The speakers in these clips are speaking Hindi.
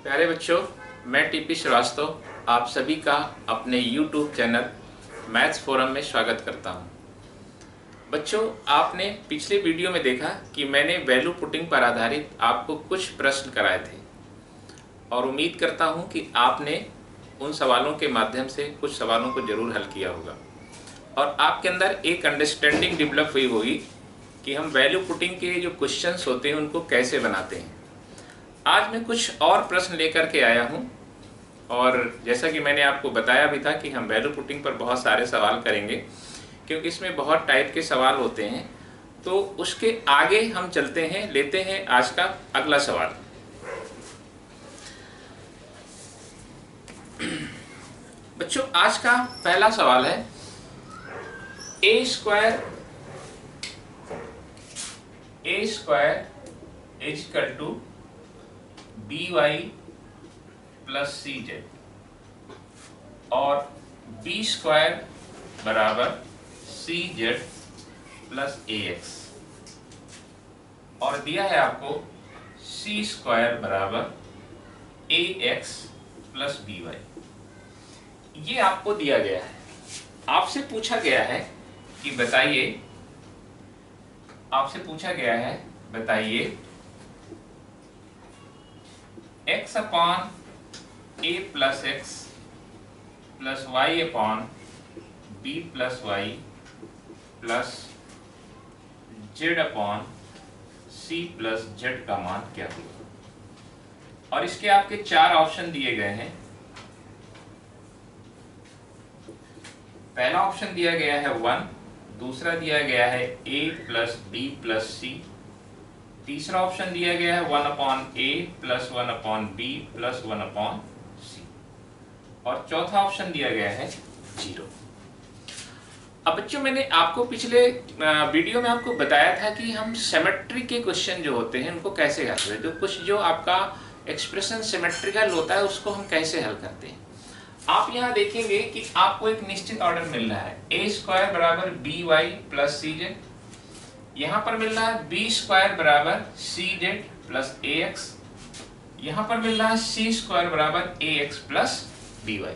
प्यारे बच्चों, मैं टीपी श्रीवास्तव आप सभी का अपने YouTube चैनल मैथ्स फोरम में स्वागत करता हूं। बच्चों, आपने पिछले वीडियो में देखा कि मैंने वैल्यू पुटिंग पर आधारित आपको कुछ प्रश्न कराए थे और उम्मीद करता हूं कि आपने उन सवालों के माध्यम से कुछ सवालों को जरूर हल किया होगा और आपके अंदर एक अंडरस्टैंडिंग डेवलप हुई होगी कि हम वैल्यू पुटिंग के जो क्वेश्चंस होते हैं उनको कैसे बनाते हैं। आज मैं कुछ और प्रश्न लेकर के आया हूं और जैसा कि मैंने आपको बताया भी था कि हम वैल्यू पुटिंग पर बहुत सारे सवाल करेंगे क्योंकि इसमें बहुत टाइप के सवाल होते हैं। तो उसके आगे हम चलते हैं, लेते हैं आज का अगला सवाल। बच्चों, आज का पहला सवाल है a square is equal to by plus c z और बी स्क्वायर बराबर c z plus a x और दिया है आपको सी स्क्वायर बराबर a x plus b y. ये आपको दिया गया है, आपसे पूछा गया है कि बताइए x upon a plus x plus y upon b plus y plus z upon c plus z का मान क्या होगा। और इसके आपके चार ऑप्शन दिए गए हैं। पहला ऑप्शन दिया गया है 1, दूसरा दिया गया है a plus b plus c, तीसरा ऑप्शन दिया गया है 1 upon a plus 1 upon b plus 1 upon c और चौथा ऑप्शन दिया गया है 0। अब बच्चों, मैंने आपको पिछले वीडियो में आपको बताया था कि हम सिमेट्री के क्वेश्चन जो होते हैं उनको कैसे हल करते हैं। जो आपका एक्सप्रेशन सिमेट्रिकल होता है उसको हम कैसे हल करते हैं। आप यहाँ देखेंगे कि आपको एक निश्चित ऑर्डर मिल रहा है ए स्क्वायर बराबर B Y plus c Z, यहाँ पर मिल रहा है बी स्क्वायर बराबर c z plus a x, यहाँ पर मिल रहा है सी स्क्वायर बराबर a x plus b Y.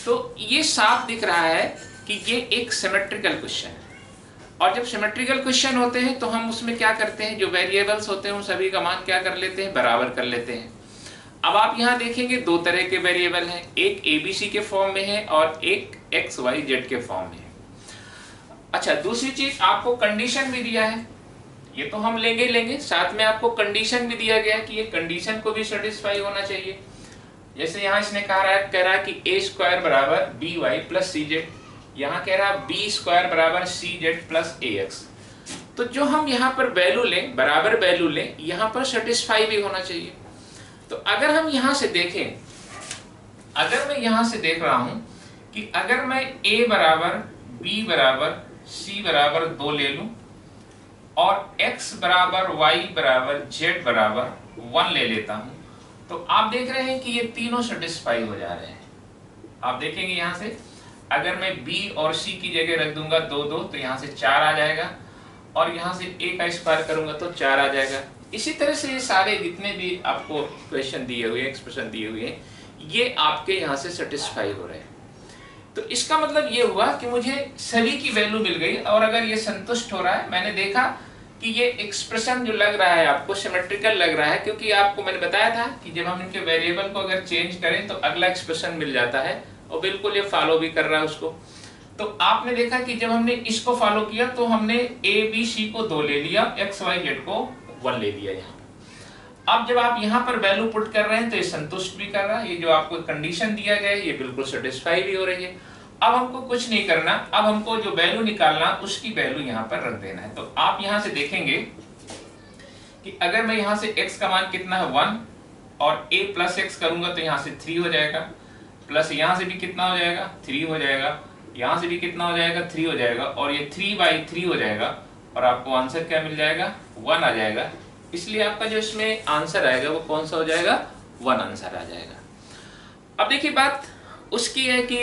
तो ये साफ दिख रहा है कि ये एक सिमेट्रिकल क्वेश्चन है और जब सिमेट्रिकल क्वेश्चन होते हैं तो हम उसमें क्या करते हैं, जो वेरिएबल्स होते हैं उन सभी का मान क्या कर लेते हैं, बराबर कर लेते हैं। अब आप यहाँ देखेंगे दो तरह के वेरिएबल हैं, एक एबीसी के फॉर्म में है और एक एक्स वाई जेड के फॉर्म में है। अच्छा, दूसरी चीज आपको कंडीशन भी दिया है, ये तो हम लेंगे, साथ में आपको कंडीशन भी दिया गया कि ये कंडीशन को भी सेटिस्फाई होना चाहिए। जैसे यहाँ इसने कह रहा है कि ए स्क्वायर बराबर B Y plus c Z, यहाँ कह रहा है बी स्क्वायर बराबर c z plus a x. तो जो हम यहाँ पर वैल्यू लें, बराबर वैल्यू लें, यहाँ पर सेटिस्फाई भी होना चाहिए। तो अगर हम यहाँ से देखें, अगर मैं यहाँ से देख रहा हूं कि अगर मैं a बराबर b बराबर c बराबर 2 ले लूं और x बराबर y बराबर z बराबर 1 ले लेता हूं, तो आप देख रहे हैं कि ये तीनों सेटिस्फाई हो जा रहे हैं। आप देखेंगे यहाँ से अगर मैं b और c की जगह रख दूंगा 2 2 तो यहाँ से 4 आ जाएगा और यहाँ से a का स्क्वायर करूंगा तो 4 आ जाएगा। इसी तरह से ये सारे जितने भी आपको क्वेश्चन दिए हुए, एक्सप्रेशन दिए हुए हैं, ये आपके यहाँ से सेटिस्फाई हो रहे हैं। तो इसका मतलब ये हुआ कि मुझे सभी की वैल्यू मिल गई और अगर ये संतुष्ट हो रहा है, मैंने देखा कि ये एक्सप्रेशन जो लग रहा है आपको सिमेट्रिकल लग रहा है, क्योंकि आपको मैंने बताया था कि जब हम इनके वेरिएबल को अगर चेंज करें तो अगला एक्सप्रेशन मिल जाता है और बिल्कुल ये फॉलो भी कर रहा है उसको। तो आपने देखा कि जब हमने इसको फॉलो किया तो हमने ए बी सी को 2 ले लिया, एक्स वाई जेड को 1 ले लिया यहाँ। अब जब आप यहाँ पर वैल्यू पुट कर रहे हैं तो ये संतुष्ट भी कर रहा है, ये जो आपको कंडीशन दिया गया है ये बिल्कुल सेटिस्फाई भी हो रही है। अब हमको कुछ नहीं करना, अब हमको जो वैल्यू निकालना उसकी वैल्यू यहाँ पर रख देना है। तो आप यहाँ से देखेंगे कि अगर मैं यहाँ से x का मान कितना है 1 और a प्लस एक्स करूंगा तो यहाँ से 3 हो जाएगा, प्लस यहाँ से भी कितना हो जाएगा 3 हो जाएगा, यहाँ से भी कितना हो जाएगा 3 हो जाएगा और ये 3/3 हो जाएगा और आपको आंसर क्या मिल जाएगा 1 आ जाएगा। इसलिए आपका जो इसमें आंसर आएगा वो कौन सा हो जाएगा 1 आंसर आ जाएगा। अब देखिए बात उसकी है कि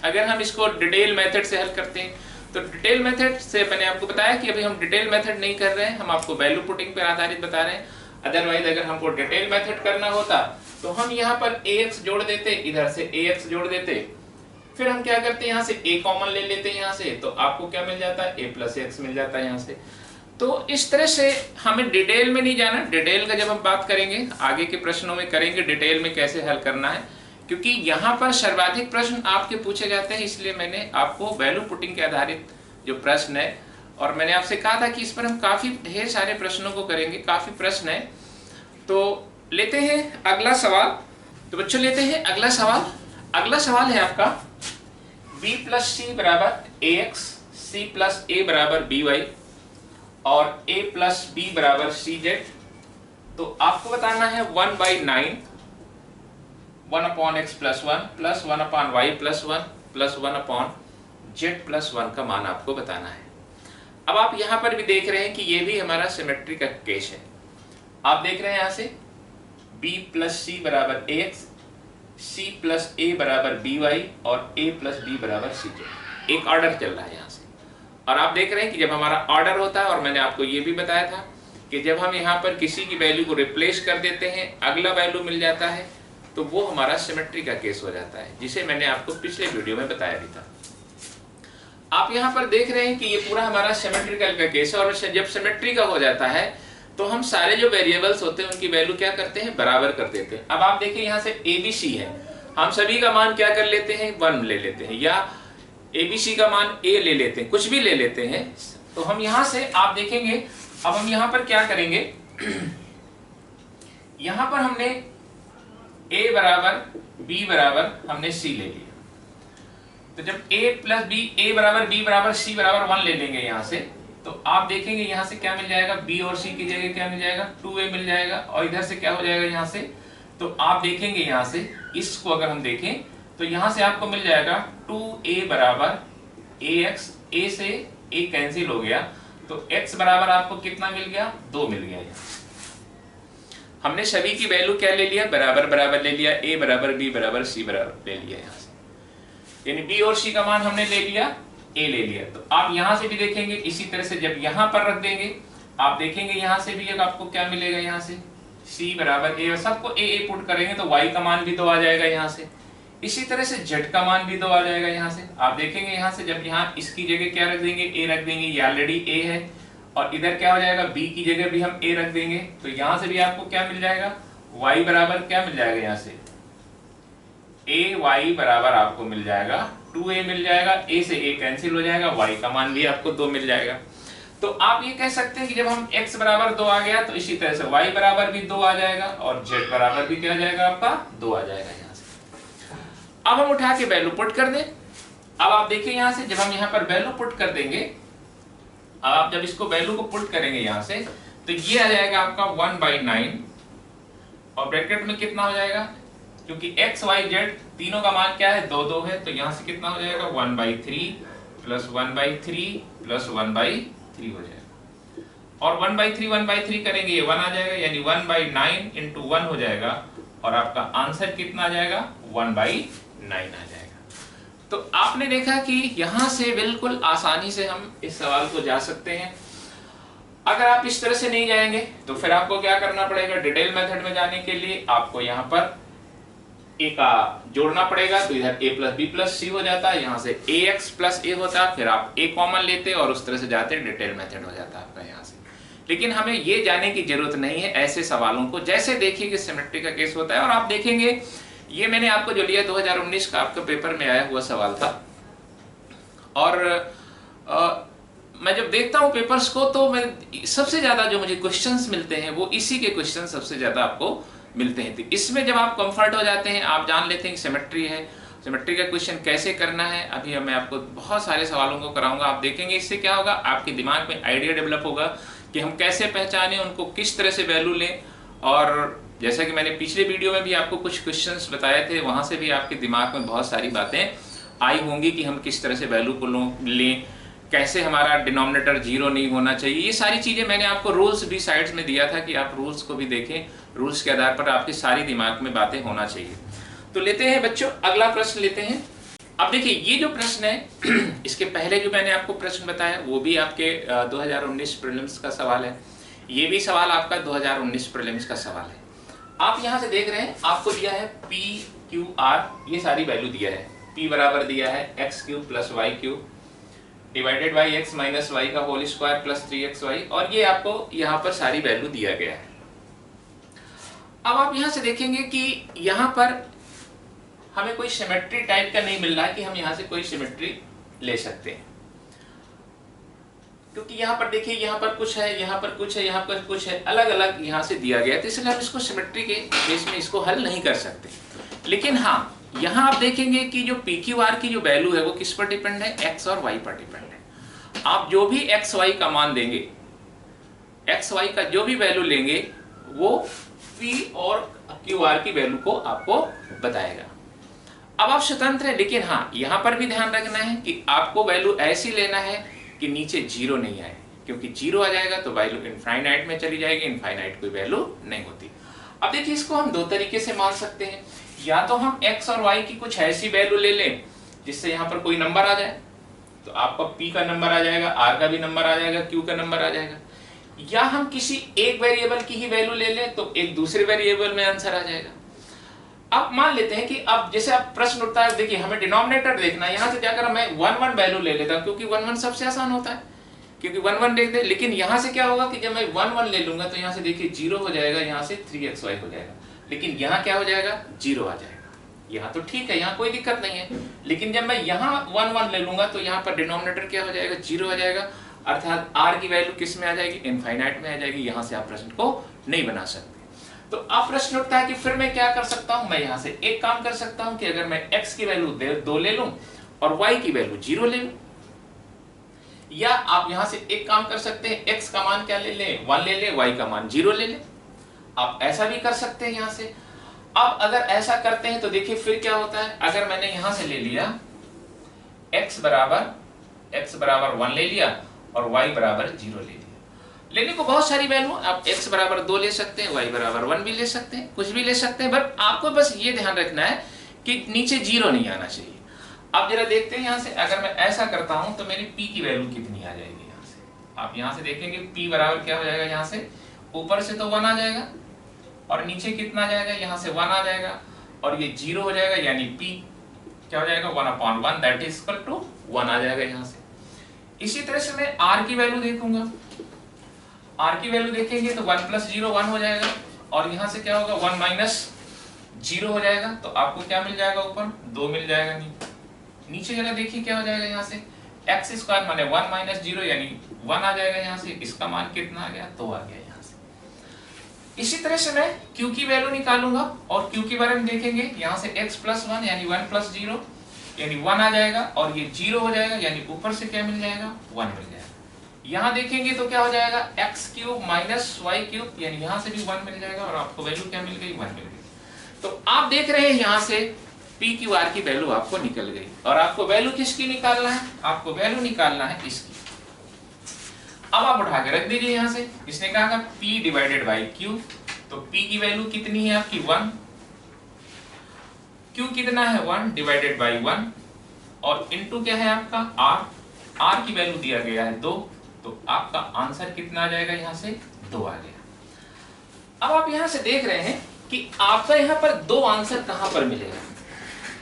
अगर हम इसको डिटेल मेथड से हल करते हैं तो डिटेल मेथड से मैंने आपको बताया कि अभी हम डिटेल मेथड नहीं कर रहे हैं, हम आपको वैल्यू पुटिंग पर आधारित बता रहे हैं। अदरवाइज अगर हमको डिटेल मेथड करना होता तो हम यहाँ पर ax जोड़ देते, इधर से ax जोड़ देते, फिर हम क्या करते हैं यहाँ से a कॉमन ले लेते हैं यहाँ से, तो आपको क्या मिल जाता है a प्लस x मिल जाता है यहाँ से। तो इस तरह से हमें डिटेल में नहीं जाना, डिटेल का जब हम बात करेंगे आगे के प्रश्नों में करेंगे डिटेल में कैसे हल करना है, क्योंकि यहाँ पर सर्वाधिक प्रश्न आपके पूछे जाते हैं, इसलिए मैंने आपको वैल्यू पुटिंग के आधारित जो प्रश्न है, और मैंने आपसे कहा था कि इस पर हम काफी ढेर सारे प्रश्नों को करेंगे, काफी प्रश्न है। तो लेते हैं अगला सवाल। तो बच्चों लेते हैं अगला सवाल। अगला सवाल है आपका b प्लस सी बराबर ax, c प्लस a बराबर by और a प्लस b बराबर cz। तो आपको बताना है 1/9 1/x plus 1 plus 1/y plus 1 plus 1/z plus 1 का मान आपको बताना है। अब आप यहां पर भी देख रहे हैं कि ये भी हमारा सिमेट्री का केस है। आप देख रहे हैं यहां से b प्लस सी बराबर ax, c प्लस a बराबर by और a प्लस b बराबर cz। एक ऑर्डर चल रहा है यहाँ से, और आप देख रहे हैं कि जब हमारा ऑर्डर होता है, और मैंने आपको ये भी बताया था कि जब हम यहाँ पर किसी की वैल्यू को रिप्लेस कर देते हैं, अगला वैल्यू मिल जाता है, तो वो हमारा सिमेट्री का केस हो जाता है, जिसे मैंने आपको पिछले वीडियो में बताया भी था। आप यहाँ पर देख रहे हैं कि ये पूरा हमारा सिमेट्रिकल का केस है, और जब सिमेट्री का हो जाता है तो हम सारे जो वेरिएबल्स होते हैं उनकी वैल्यू क्या करते हैं, बराबर कर देते हैं। अब आप देखिए यहाँ से ABC है, हम सभी का मान क्या कर लेते हैं, 1 ले लेते हैं, या ABC का मान A ले लेते हैं, कुछ भी ले लेते हैं। तो हम यहाँ से आप देखेंगे, अब हम यहाँ पर क्या करेंगे, यहाँ पर हमने A बराबर B बराबर हमने C ले लिया। तो जब A प्लस B, A बराबर B बराबर C बराबर 1 ले लेंगे यहाँ से, तो आप देखेंगे यहाँ से क्या मिल जाएगा, B और C की जगह क्या मिल जाएगा, 2A मिल जाएगा, और इधर से क्या हो जाएगा यहाँ से, तो आप देखेंगे यहाँ से इसको अगर हम देखें तो यहाँ से आपको मिल जाएगा 2A बराबर AX, A से A कैंसिल हो गया, तो X बराबर आपको कितना मिल गया, 2 मिल गया। हमने सभी की वैल्यू क्या ले लिया, बराबर बराबर ले लिया, A बराबर B बराबर C बराबर ले लिया यहाँ से, यानी B और C का मान हमने ले लिया, A ले लिया। तो आप यहाँ से भी देखेंगे इसी तरह से जब यहाँ पर रख देंगे, आप देखेंगे यहाँ से भी आपको क्या मिलेगा, यहाँ से C बराबर A, और सबको A पुट करेंगे तो Y का मान भी 2 आ जाएगा यहाँ से, इसी तरह से Z का मान भी 2 आ जाएगा यहाँ से। आप देखेंगे यहाँ से जब यहाँ इसकी जगह क्या रख देंगे, A रख देंगे, ये ऑलरेडी A है, और इधर क्या हो जाएगा, B की जगह भी हम A रख देंगे, तो यहाँ से भी आपको क्या मिल जाएगा, Y बराबर क्या मिल जाएगा, यहाँ से AY बराबर आपको मिल जाएगा 2A मिल जाएगा, A से A कैंसिल हो जाएगा, Y का मान भी आपको 2 मिल जाएगा। तो आप ये कह सकते हैं कि जब हम x बराबर 2 आ गया, तो इसी तरह से y बराबर भी 2 आ जाएगा, और z बराबर भी क्या आ जाएगा, आपका 2 आ जाएगा यहाँ से। अब हम उठा के वैल्यू पुट कर दें। अब आप देखिए यहाँ से जब हम यहाँ पर वैल्यू पुट कर देंगे, अब आप जब इसको वैल्यू को पुट करेंगे यहाँ से, तो ये आ जाएगा आपका 1/9, और ब्रैकेट में कितना हो जाएगा, क्योंकि x y z तीनों का मान क्या है, 2 2 है, तो यहाँ से कितना हो जाएगा, 1/3 प्लस 1/3 प्लस 1/3 हो जाएगा, और 1/3 करेंगे ये 1 आ जाएगा, यानी 1/9 इंटू 1 हो जाएगा, और आपका आंसर कितना आ जाएगा, 1/9 आ जाएगा। तो आपने देखा कि यहां से बिल्कुल आसानी से हम इस सवाल को जा सकते हैं। अगर आप इस तरह से नहीं जाएंगे तो फिर आपको क्या करना पड़ेगा, डिटेल मेथड में जाने के लिए आपको यहाँ पर a का जोड़ना पड़ेगा, तो इधर a प्लस बी प्लस सी हो जाता है, यहाँ से ax प्लस a होता है, फिर आप a कॉमन लेते और उस तरह से जाते, डिटेल मेथड हो जाता है आपका यहाँ से। लेकिन हमें ये जाने की जरूरत नहीं है ऐसे सवालों को, जैसे देखिए कि सिमेट्री का केस होता है। और आप देखेंगे ये मैंने आपको जो लिया 2019 का आपका पेपर में आया हुआ सवाल था, और मैं जब देखता हूँ पेपर्स को तो मैं सबसे ज्यादा जो मुझे क्वेश्चंस मिलते हैं वो इसी के क्वेश्चन सबसे ज्यादा आपको मिलते हैं। तो इसमें जब आप कंफर्ट हो जाते हैं, आप जान लेते हैं कि सिमेट्री है, सिमेट्री का क्वेश्चन कैसे करना है, अभी मैं आपको बहुत सारे सवालों को कराऊंगा। आप देखेंगे इससे क्या होगा, आपके दिमाग में आइडिया डेवलप होगा कि हम कैसे पहचानें, उनको किस तरह से वैल्यू लें। और जैसा कि मैंने पिछले वीडियो में भी आपको कुछ क्वेश्चंस बताए थे, वहां से भी आपके दिमाग में बहुत सारी बातें आई होंगी कि हम किस तरह से वैल्यू को लें, कैसे हमारा डिनोमिनेटर 0 नहीं होना चाहिए। ये सारी चीजें मैंने आपको रूल्स भी साइड्स में दिया था कि आप रूल्स को भी देखें, रूल्स के आधार पर आपके सारी दिमाग में बातें होना चाहिए। तो लेते हैं बच्चों अगला प्रश्न लेते हैं। अब देखिए ये जो प्रश्न है इसके पहले जो मैंने आपको प्रश्न बताया वो भी आपके 2019 प्रीलिम्स का सवाल है, ये भी सवाल आपका 2019 प्रीलिम्स का सवाल है। आप यहां से देख रहे हैं आपको दिया है P Q R, ये सारी वैल्यू दिया है। P बराबर दिया है x³ + y³ divided by x minus y का होल स्क्वायर प्लस 3xy, और ये आपको यहाँ पर सारी वैल्यू दिया गया है। अब आप यहाँ से देखेंगे कि यहाँ पर हमें कोई सिमेट्री टाइप का नहीं मिल रहा है कि हम यहाँ से कोई सिमेट्री ले सकते हैं, क्योंकि यहाँ पर देखिए यहाँ पर कुछ है, यहाँ पर कुछ है, यहाँ पर कुछ है, अलग अलग यहाँ से दिया गया है, तो इसलिए हम इसको सिमेट्री के बेस में इसको हल नहीं कर सकते। लेकिन हाँ, यहाँ आप देखेंगे कि जो PQR की जो वैल्यू है वो किस पर डिपेंड है, x और y पर डिपेंड है। आप जो भी x y का मान देंगे, x y का जो भी वैल्यू लेंगे वो P और QR की वैल्यू को आपको बताएगा। अब आप स्वतंत्र है, लेकिन हाँ यहाँ पर भी ध्यान रखना है कि आपको वैल्यू ऐसी लेना है कि नीचे जीरो नहीं आए, क्योंकि जीरो आ जाएगा तो वैल्यू इनफाइनाइट में चली जाएगी, इनफाइनाइट कोई वैल्यू नहीं होती। अब देखिए इसको हम दो तरीके से मान सकते हैं, या तो हम x और y की कुछ ऐसी वैल्यू ले लें जिससे यहाँ पर कोई नंबर आ जाए, तो आपका P का नंबर आ जाएगा, R का भी नंबर आ जाएगा, Q का नंबर आ जाएगा, या हम किसी एक वेरिएबल की ही वैल्यू ले लें तो एक दूसरे वेरिएबल में आंसर आ जाएगा। अब मान लेते हैं कि अब जैसे आप प्रश्न उठता है, देखिए हमें डिनोमिनेटर देखना है, यहाँ से जाकर मैं 1 वैल्यू ले लेता हूँ, क्योंकि 1 सबसे आसान होता है, क्योंकि 1 देख दे। लेकिन यहाँ से क्या होगा कि जब मैं 1 ले लूंगा तो यहाँ से देखिए 0 हो जाएगा, यहाँ से 3xy हो जाएगा, लेकिन यहाँ क्या हो जाएगा, 0 आ जाएगा। यहाँ तो ठीक है, यहाँ कोई दिक्कत नहीं है, लेकिन जब मैं यहाँ 1 ले लूंगा तो यहाँ पर डिनोमिनेटर क्या हो जाएगा, 0 हो जाएगा, अर्थात r की वैल्यू किस में आ जाएगी, इनफाइनाइट में आ जाएगी। यहाँ से आप प्रश्न को नहीं बना सकते। तो अब प्रश्न उठता है कि फिर मैं क्या कर सकता हूं, मैं यहाँ से एक काम कर सकता हूं कि अगर मैं x की वैल्यू 2 ले लूं और y की वैल्यू 0 ले लूं, या आप यहाँ से एक काम कर सकते हैं, x का मान क्या ले लें, 1 ले लें, y का मान 0 ले लें। आप ऐसा भी कर सकते हैं यहाँ से। अब अगर ऐसा करते हैं तो देखिए फिर क्या होता है, अगर मैंने यहाँ से ले लिया x बराबर 1 ले लिया और y बराबर 0 ले लिया, लेने को बहुत सारी वैल्यू, आप x बराबर 2 ले सकते हैं, y बराबर 1 भी ले सकते हैं, कुछ भी ले सकते हैं, बट आपको बस ये ध्यान रखना है कि नीचे 0 नहीं आना चाहिए। अब जरा देखते हैं यहाँ से, अगर मैं ऐसा करता हूं तो मेरी p की वैल्यू कितनी आ जाएगी। यहाँ से आप यहाँ से देखेंगे p बराबर क्या हो जाएगा, यहाँ से ऊपर से तो 1 आ जाएगा और नीचे कितना आ जाएगा, यहाँ से 1 आ जाएगा और ये 0 हो जाएगा, यानी p क्या हो जाएगा, 1/1 दैट इज इक्वल टू 1 आ जाएगा यहाँ से। इसी तरह से मैं r की वैल्यू देखूंगा, r की वैल्यू देखेंगे तो 1 + 0 1 हो जाएगा, और यहाँ से क्या होगा, 1 - 0 हो जाएगा, तो आपको क्या मिल जाएगा, ऊपर 2 मिल जाएगा। नीचे जरा देखिए क्या हो जाएगा, यहाँ से x² माने 1 - 0 यानी 1 आ जाएगा, यहाँ से इसका मान कितना आ गया, 2 आ गया यहाँ से। इसी तरह से मैं q की वैल्यू निकालूंगा और q के बारे में देखेंगे, यहाँ से x + 1 यानी 1 + 0 यानी 1 आ जाएगा, और ये 0 हो जाएगा, यानी ऊपर से क्या मिल जाएगा, 1 मिल जाएगा। यहाँ देखेंगे तो क्या हो जाएगा, x³ - y³ यानी यहाँ से भी 1 मिल जाएगा, और आपको वैल्यू क्या मिल गई, 1 मिल गई। तो आप देख रहे हैं यहाँ से PQR की वैल्यू आपको निकल गई, और आपको वैल्यू किसकी निकालना है, आपको वैल्यू निकालना है इसकी। अब आप उठा के रख दीजिए यहाँ से, इसने कहा P/Q, तो P की वैल्यू कितनी है आपकी, 1, Q कितना है, 1/1, और इनटू क्या है आपका R की वैल्यू दिया गया है 2, तो आपका आंसर कितना आ जाएगा, यहाँ से 2 आ गया। अब आप यहाँ से देख रहे हैं कि आपका यहाँ पर 2 आंसर कहाँ पर मिलेगा,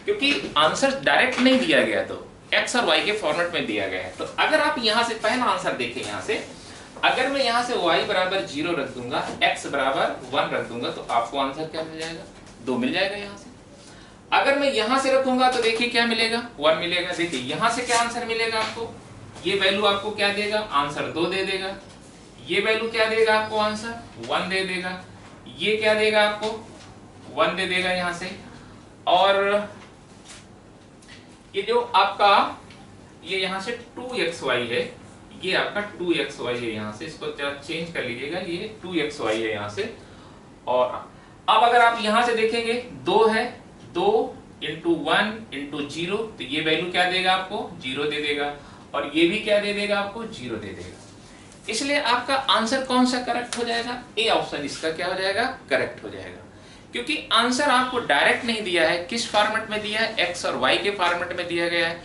क्योंकि आंसर डायरेक्ट नहीं दिया गया, तो x और y के फॉर्मेट में दिया गया है। तो अगर आप यहाँ से पहला आंसर देखें, यहाँ से अगर मैं यहाँ से y बराबर 0 रख दूंगा, x बराबर 1 रख दूंगा, तो आपको आंसर क्या मिल जाएगा, 2 मिल जाएगा यहाँ से। अगर मैं यहाँ से रखूंगा तो देखिए क्या मिलेगा, 1 मिलेगा। देखिए यहाँ से क्या आंसर मिलेगा आपको, ये वैल्यू आपको क्या देगा, आंसर 2 दे देगा। ये वैल्यू क्या देगा आपको, आंसर 1 दे देगा। ये क्या देगा आपको, 1 दे देगा यहाँ से। और ये जो आपका ये यहाँ से 2xy है, ये आपका 2xy है, यहाँ से इसको जरा चेंज कर लीजिएगा, ये 2xy है यहाँ से। और अब अगर आप यहाँ से देखेंगे 2 है, 2 × 1 × 0, तो ये वैल्यू क्या देगा आपको, 0 दे देगा, और ये भी क्या दे देगा आपको, 0 दे देगा। इसलिए आपका आंसर कौन सा करेक्ट हो जाएगा, ए ऑप्शन इसका क्या हो जाएगा, करेक्ट हो जाएगा, क्योंकि आंसर आपको डायरेक्ट नहीं दिया है, किस फॉर्मेट में दिया है, एक्स और वाई के फॉर्मेट में दिया गया है।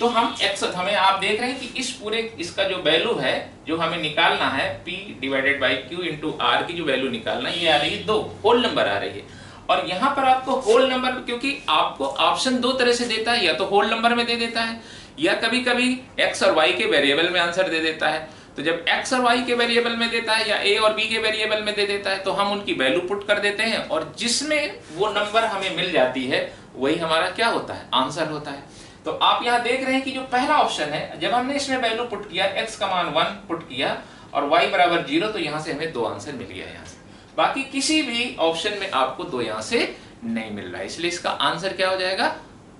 तो हम x हमें आप देख रहे हैं कि इस पूरे इसका जो वैल्यू है जो हमें निकालना है p divided by q into R की जो वैल्यू निकालना है ये आ रही है 2, होल नंबर आ रही है। और यहाँ पर आपको होल नंबर, क्योंकि आपको ऑप्शन दो तरह से देता है, या तो होल नंबर में दे देता है या कभी कभी x और y के वेरिएबल में आंसर दे देता है। तो जब x और y के वेरिएबल में देता है या a और b के वेरिएबल में दे देता है तो हम उनकी वैल्यू पुट कर देते हैं और जिसमें वो नंबर हमें मिल जाती है वही हमारा क्या होता है, आंसर होता है। तो आप यहाँ देख रहे हैं कि जो पहला ऑप्शन है, जब हमने इसमें वैल्यू पुट किया, x का मान 1 पुट किया और y बराबर 0, तो यहाँ से हमें 2 आंसर मिल गया यहाँ से। बाकी किसी भी ऑप्शन में आपको 2 यहाँ से नहीं मिल रहा है, इसलिए इसका आंसर क्या हो जाएगा,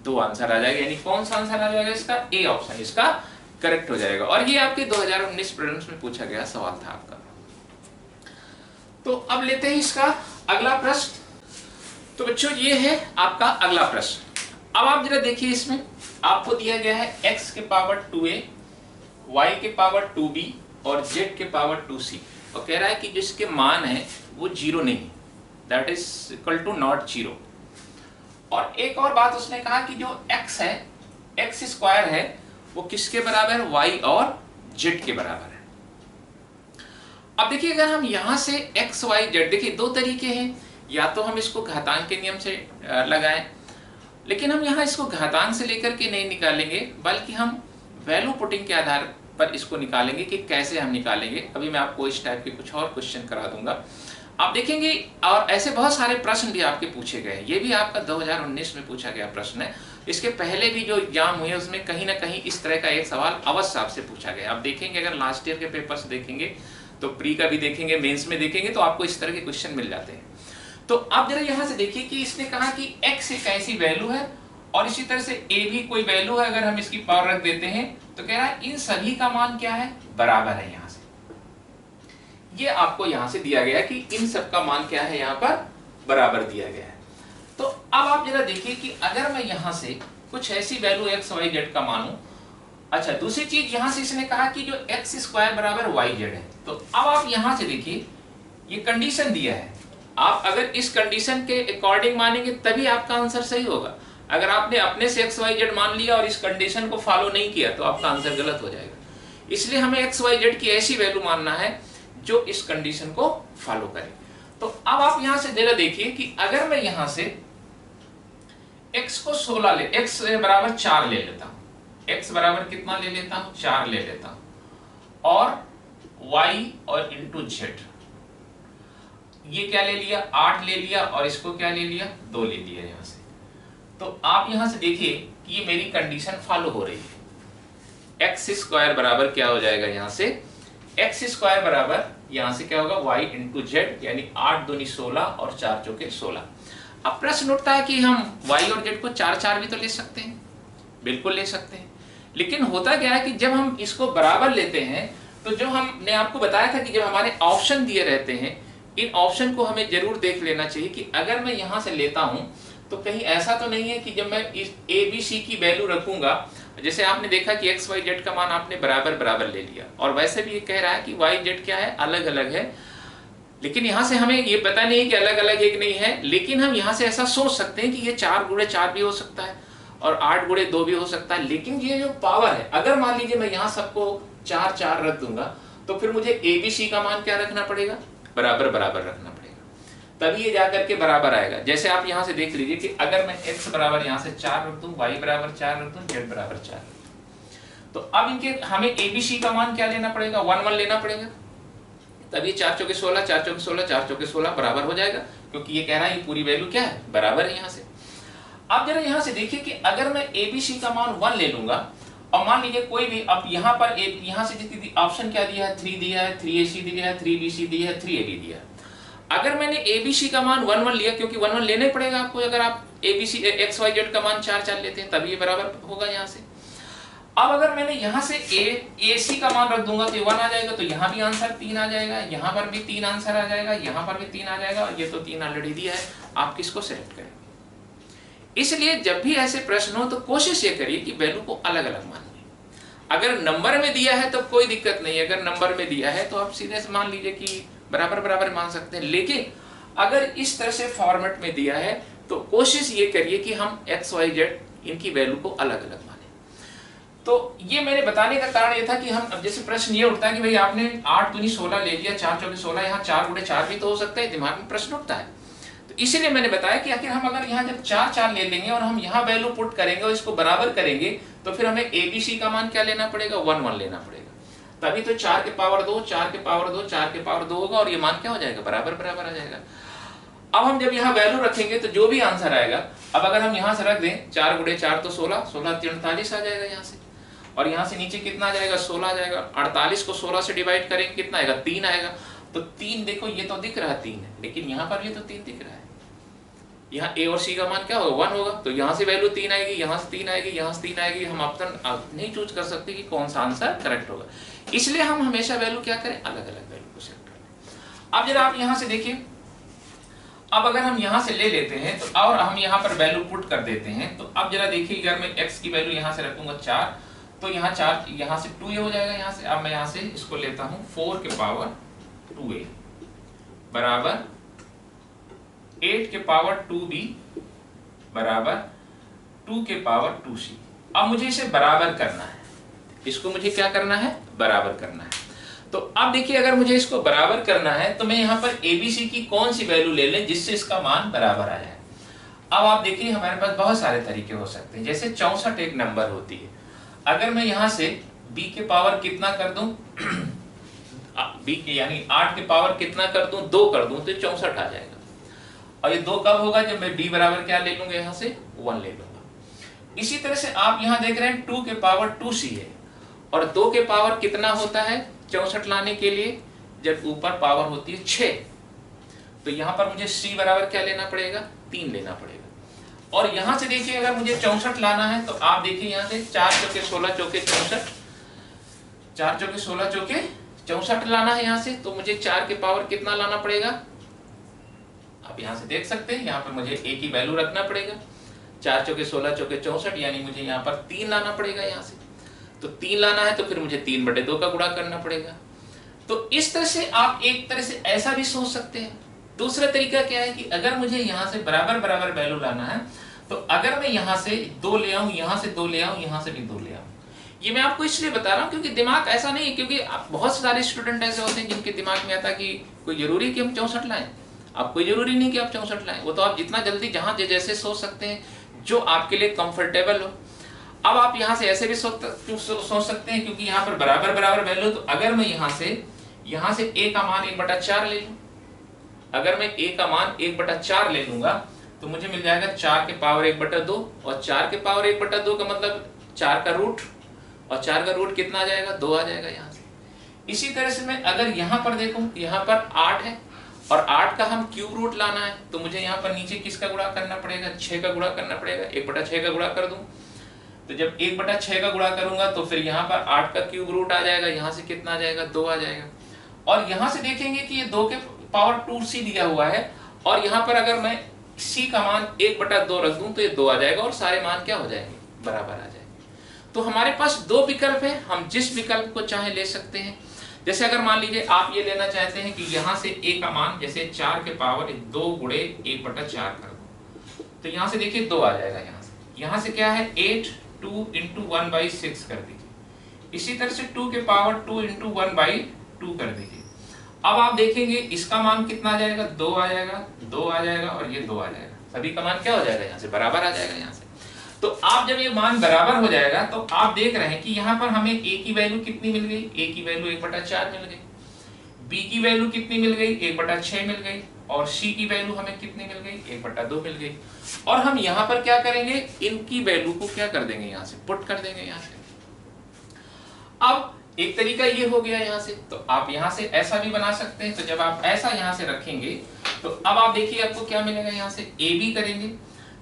2 आंसर आ जाएगा। यानी कौन सा आंसर आ जाएगा, इसका ए ऑप्शन इसका करेक्ट हो जाएगा। और ये आपके 2019 प्रीलिम्स में पूछा गया सवाल था आपका। तो अब लेते हैं इसका अगला प्रश्न। तो बच्चों ये है आपका अगला प्रश्न। अब आप जरा देखिए, इसमें आपको दिया गया है x के पावर 2a, y के पावर 2b और z के पावर 2c, और कह रहा है कि जिसके मान है वो 0 नहीं, that is equal to not 0। और एक और बात उसने कहा कि जो x है, x स्क्वायर है, वो किसके बराबर है, y और z के बराबर है। अब देखिए अगर हम यहां से x y z, देखिए दो तरीके हैं, या तो हम इसको घातांक के नियम से लगाएं, लेकिन हम यहाँ इसको घातांक से लेकर के नहीं निकालेंगे, बल्कि हम वैल्यू पुटिंग के आधार पर इसको निकालेंगे कि कैसे हम निकालेंगे। अभी मैं आपको इस टाइप के कुछ और क्वेश्चन करा दूंगा, आप देखेंगे। और ऐसे बहुत सारे प्रश्न भी आपके पूछे गए, ये भी आपका 2019 में पूछा गया प्रश्न है। इसके पहले भी जो एग्जाम हुए उसमें कहीं ना कहीं इस तरह का एक सवाल अवश्य आपसे पूछा गया। आप देखेंगे, अगर लास्ट ईयर के पेपर्स देखेंगे तो प्री का भी देखेंगे, मेंस में देखेंगे, तो आपको इस तरह के क्वेश्चन मिल जाते हैं। तो आप जरा यहाँ से देखिए कि इसने कहा कि x एक ऐसी वैल्यू है और इसी तरह से a भी कोई वैल्यू है, अगर हम इसकी पावर रख देते हैं तो कह रहा है इन सभी का मान क्या है, बराबर है। यहाँ से ये आपको यहाँ से दिया गया कि इन सब का मान क्या है, यहाँ पर बराबर दिया गया है। तो अब आप जरा देखिए कि अगर मैं यहाँ से कुछ ऐसी वैल्यू x y z का मानूं। अच्छा, दूसरी चीज यहाँ से इसने कहा कि जो x स्क्वायर बराबर y z है। तो अब आप यहाँ से देखिए ये कंडीशन दिया है, आप अगर इस कंडीशन के अकॉर्डिंग मानेंगे तभी आपका आंसर सही होगा। अगर आपने अपने से x y z मान लिया और इस कंडीशन को फॉलो नहीं किया तो आपका आंसर गलत हो जाएगा। इसलिए हमें x y z की ऐसी वैल्यू मानना है जो इस कंडीशन को फॉलो करे। तो अब आप यहां से जरा देखिए कि अगर मैं यहां से x को 16 ले, x बराबर 4 ले लेता हूं, x बराबर कितना ले लेता हूं, 4 ले लेता हूं, और y और इंटू z, ये क्या ले लिया, 8 ले लिया, और इसको क्या ले लिया, 2 ले लिया यहां से। तो आप यहां से देखिए कि ये मेरी कंडीशन फॉलो हो रही है। x स्क्वायर बराबर क्या हो जाएगा, यहां से x स्क्वायर बराबर यहां से क्या होगा, y इंटू जेड, यानी 8 दूनी 16 और 4 चौके 16। अब प्रश्न उठता है कि हम y और z को 4 भी तो ले सकते हैं, बिल्कुल ले सकते हैं। लेकिन होता क्या है कि जब हम इसको बराबर लेते हैं तो जो हमने आपको बताया था कि जब हमारे ऑप्शन दिए रहते हैं, इन ऑप्शन को हमें जरूर देख लेना चाहिए कि अगर मैं यहां से लेता हूं तो कहीं ऐसा तो नहीं है कि जब मैं इस a b c की वैल्यू रखूंगा, जैसे आपने देखा कि x y z का मान आपने बराबर बराबर ले लिया, और वैसे भी ये कह रहा है कि y z क्या है, अलग अलग है। लेकिन यहाँ से हमें ये पता नहीं है कि अलग अलग एक नहीं है, लेकिन हम यहाँ से ऐसा सोच सकते हैं कि ये 4 गुणे 4 भी हो सकता है और 8 गुणे 2 भी हो सकता है। लेकिन ये जो पावर है, अगर मान लीजिए मैं यहाँ सबको 4 4 रख दूंगा तो फिर मुझे a b c का मान क्या रखना पड़ेगा, बराबर बराबर रखना पड़ेगा, तभी ये जाकर के बराबर आएगा। जैसे आप यहाँ से देख लीजिए कि अगर मैं x बराबर यहाँ से 4 रख दूं, y बराबर 4 रख दूं, z बराबर 4, तो अब इनके हमें a b c का मान क्या लेना पड़ेगा, 1 1 लेना पड़ेगा, तभी 4 चौके 16 4 चौके 16 4 चौके 16 बराबर हो जाएगा, क्योंकि ये कह रहा है ये पूरी वैल्यू क्या है, बराबर है यहाँ से। अब जरा यहाँ से देखिए कि अगर मैं a b c का मान 1 ले लूंगा और मान लीजिए कोई भी, अब यहाँ पर यहाँ से जितनी ऑप्शन क्या दिया है, 3 दिया है, 3ac दिया है, 3bc दिया है, 3ab दिया है। अगर मैंने abc का मान 1 1 लिया, क्योंकि 1 1 लेना ही पड़ेगा आपको, अगर आप abc x y z का मान 4 4 लेते हैं तभी ये बराबर होगा यहाँ से। अब अगर मैंने यहाँ से ac का मान रख दूंगा तो ये 1 आ जाएगा, तो यहाँ भी आंसर 3 आ जाएगा, यहाँ पर भी 3 आंसर आ जाएगा, यहाँ पर भी 3 आ जाएगा, और ये तो 3 ऑलरेडी दिया है, आप किसको सेलेक्ट करें। इसलिए जब भी ऐसे प्रश्न हो तो कोशिश ये करिए कि वैल्यू को अलग अलग मान लें। अगर नंबर में दिया है तो कोई दिक्कत नहीं है, अगर नंबर में दिया है तो आप सीधे से मान लीजिए कि बराबर बराबर मान सकते हैं। लेकिन अगर इस तरह से फॉर्मेट में दिया है तो कोशिश ये करिए कि हम x y z इनकी वैल्यू को अलग अलग माने। तो ये मेरे बताने का कारण ये था कि हम, अब जैसे प्रश्न ये उठता है कि भाई आपने 8 दूनी 16 ले लिया, 4 चौके 16, यहाँ 4 गुणे 4 भी तो हो सकता है, दिमाग में प्रश्न उठता है। तो इसीलिए मैंने बताया कि आखिर हम अगर यहाँ जब 4 4 ले लेंगे और हम यहाँ वैल्यू पुट करेंगे और इसको बराबर करेंगे, तो फिर हमें ABC का मान क्या लेना पड़ेगा, 1 1 लेना पड़ेगा। तभी तो 4 के पावर 2, 4 के पावर 2, 4 के पावर 2 होगा और ये मान क्या हो जाएगा, बराबर बराबर आ जाएगा। अब हम जब यहाँ वैल्यू रखेंगे तो जो भी आंसर आएगा, अब अगर हम यहाँ से रख दें 4 गुणे 4 तो 16, 16 48 आ जाएगा यहाँ से, और यहाँ से नीचे कितना आ जाएगा, 16 आ जाएगा। 48 को 16 से डिवाइड करेंगे कितना आएगा, 3 आएगा। तो 3 देखो ये तो दिख रहा है 3 है, लेकिन यहाँ पर भी तो 3 दिख रहा है। यहाँ A और C का मान क्या होगा, 1 होगा, तो यहाँ से वैल्यू 3 आएगी, यहाँ से 3 आएगी, यहाँ से 3 आएगी। हम ऑप्शन नहीं चूज कर सकते कि कौन सा आंसर करेक्ट होगा, इसलिए हम हमेशा वैल्यू क्या करें, अलग अलग वैल्यू को सेट करें। अब जरा आप यहाँ से देखिए, अब अगर हम यहाँ से ले लेते हैं तो और हम यहाँ पर वैल्यू पुट कर देते हैं, तो अब जरा देखिए, अगर मैं x की वैल्यू यहाँ से रखूंगा 4, तो यहाँ 4 यहाँ से 2a हो जाएगा यहाँ से। अब मैं यहाँ से इसको लेता हूँ 4 के पावर 2a बराबर 8 के पावर 2b बराबर 2 के पावर 2c। अब मुझे इसे बराबर करना है, इसको मुझे क्या करना है, बराबर करना है। तो अब देखिए, अगर मुझे इसको बराबर करना है तो मैं यहाँ पर ABC की कौन सी वैल्यू ले लें जिससे इसका मान बराबर आ जाए। अब आप देखिए, हमारे पास बहुत सारे तरीके हो सकते हैं। जैसे 64 एक नंबर होती है, अगर मैं यहाँ से B के पावर कितना कर दूं B के यानी 8 के पावर कितना कर दूं, 2 कर दूं, तो 64 आ जाएगा। और ये 2 कब होगा, जब मैं B बराबर क्या ले लूंगा, यहाँ से 1 ले लूंगा। इसी तरह से आप यहाँ देख रहे हैं 2 के पावर 2c है, और 2 के पावर कितना होता है 64 लाने के लिए, जब ऊपर पावर होती है 6, तो यहाँ पर मुझे C बराबर क्या लेना पड़ेगा, 3 लेना पड़ेगा। और यहाँ से देखिए, अगर मुझे 64 लाना है तो आप देखिए यहाँ से 4 चौके 16 चौके 64, 4 चौके 16 चौके 64 लाना है यहाँ से, तो मुझे 4 के पावर कितना लाना पड़ेगा, आप यहाँ से देख सकते हैं, यहाँ पर मुझे A की वैल्यू रखना पड़ेगा। 4 चौके 16 चौके 64, यानी मुझे यहाँ पर 3 लाना पड़ेगा यहाँ से। तो 3 लाना है तो फिर मुझे 3/2 का गुणा करना पड़ेगा। तो इस तरह से आप एक तरह से ऐसा भी सोच सकते हैं। दूसरा तरीका क्या है कि अगर मुझे यहाँ से बराबर बराबर वैल्यू लाना है, तो अगर मैं यहाँ से 2 ले आऊं, यहाँ से 2 ले आऊं, यहाँ से भी 2 ले आऊं। ये मैं आपको इसलिए बता रहा हूँ क्योंकि दिमाग ऐसा नहीं है, क्योंकि बहुत सारे स्टूडेंट ऐसे होते हैं जिनके दिमाग में आता कि कोई जरूरी कि हम 64 लाएं। आप कोई जरूरी नहीं कि आप 64 लाएं, वो तो आप जितना जल्दी जहां जैसे सोच सकते हैं जो आपके लिए कंफर्टेबल हो। अब आप यहाँ से ऐसे भी सोच सकते हैं, क्योंकि यहाँ पर बराबर बराबर वैल्यू, तो अगर मैं यहाँ से A का मान 1/4 ले लूं, अगर मैं A का मान 1/4 ले लूंगा तो मुझे मिल जाएगा 4 के पावर 1/2, और 4 के पावर 1/2 का मतलब 4 का रूट, और 4 का रूट कितना आ जाएगा, 2 आ जाएगा यहाँ से। इसी तरह से मैं अगर यहाँ पर देखूं, यहाँ पर 8 है और 8 का हम क्यूब रूट लाना है, तो मुझे यहाँ पर नीचे किसका गुणा करना पड़ेगा, 6 का गुणा करना पड़ेगा। 1/6 का गुणा कर दूं, तो जब 1/6 का गुणा करूंगा तो फिर यहाँ पर 8 का क्यूब रूट आ जाएगा, यहाँ से कितना आ जाएगा, 2 आ जाएगा। और यहाँ से देखेंगे कि ये 2 के पावर 2c दिया हुआ है, और यहाँ पर अगर मैं c का मान 1/2 रख दूं तो ये 2 आ जाएगा, और सारे मान क्या हो जाएंगे, बराबर आ जाएंगे। तो हमारे पास 2 विकल्प है, हम जिस विकल्प को चाहे ले सकते हैं। जैसे अगर मान लीजिए आप ये लेना चाहते हैं कि यहाँ से a का मान जैसे 4 के पावर 2 गुणे 1/4 कर दो, तो यहाँ से देखिए 2 आ जाएगा। यहाँ से क्या है 8, 2 into 1/6 कर दीजिए। इसी तरह से 2 के पावर 2 into 1/2 कर दीजिए। अब आप देखेंगे इसका मान कितना आ जाएगा, 2 आ जाएगा, 2 आ जाएगा, और ये 2 आ जाएगा। सभी का मान क्या हो जाएगा, यहाँ से बराबर आ जाएगा यहाँ से। तो आप जब ये मान बराबर हो जाएगा तो आप देख रहे हैं कि यहाँ पर हमें A की वैल्यू कितनी मिल गई, A की वैल्यू 1/4 मिल गई, B की वैल्यू कितनी मिल गई, 1/6 मिल गई, और C की वैल्यू हमें कितनी मिल गई, 1/2 मिल गई। और हम यहाँ पर क्या करेंगे, इनकी वैल्यू को क्या कर देंगे, यहाँ से पुट कर देंगे यहाँ से। अब एक तरीका ये हो गया यहाँ से, तो आप यहाँ से ऐसा भी बना सकते हैं। तो जब आप ऐसा यहाँ से रखेंगे तो अब आप देखिए आपको क्या मिलेगा, यहाँ से AB करेंगे